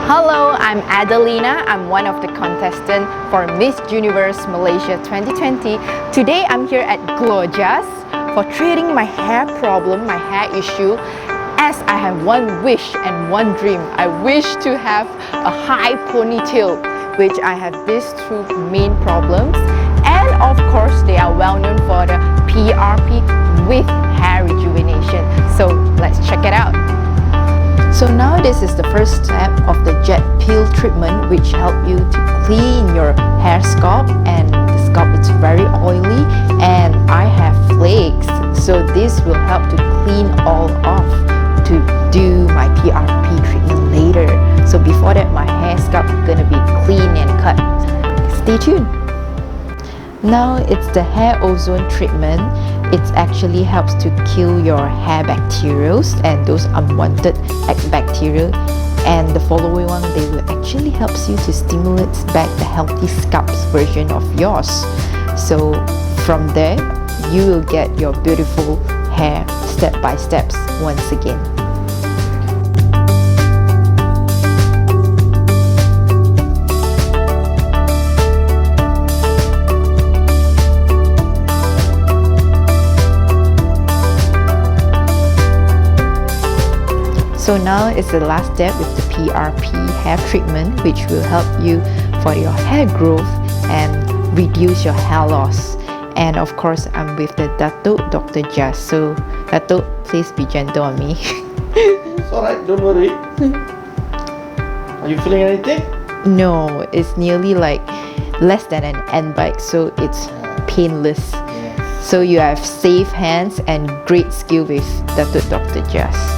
Hello, I'm Adelina. I'm one of the contestants for Miss Universe Malaysia 2020. Today I'm here at Glojas for treating my hair problem, my hair issue, as I have one wish and one dream. I wish to have a high ponytail, which I have these two main problems. And of course, they are well known for the PRP with hair rejuvenation. So let's check it out. So now this is the first step of the jet peel treatment, which help you to clean your hair scalp, and the scalp is very oily and I have flakes, so this will help to clean all off to do my PRP treatment later. So before that, my hair scalp is gonna be clean and cut. Stay tuned. Now it's the hair ozone treatment. It actually helps to kill your hair bacteria and those unwanted bacteria, and the following one, they will actually helps you to stimulate back the healthy scalp's version of yours. So from there, you will get your beautiful hair step by steps once again. So now is the last step with the PRP hair treatment, which will help you for your hair growth and reduce your hair loss. And of course, I'm with the Datuk Dr. Jas. So Datuk, please be gentle on me. It's alright, don't worry. Are you feeling anything? No, it's nearly like less than an ant bite, so it's painless. Yes. So you have safe hands and great skill with Datuk Dr. Jas.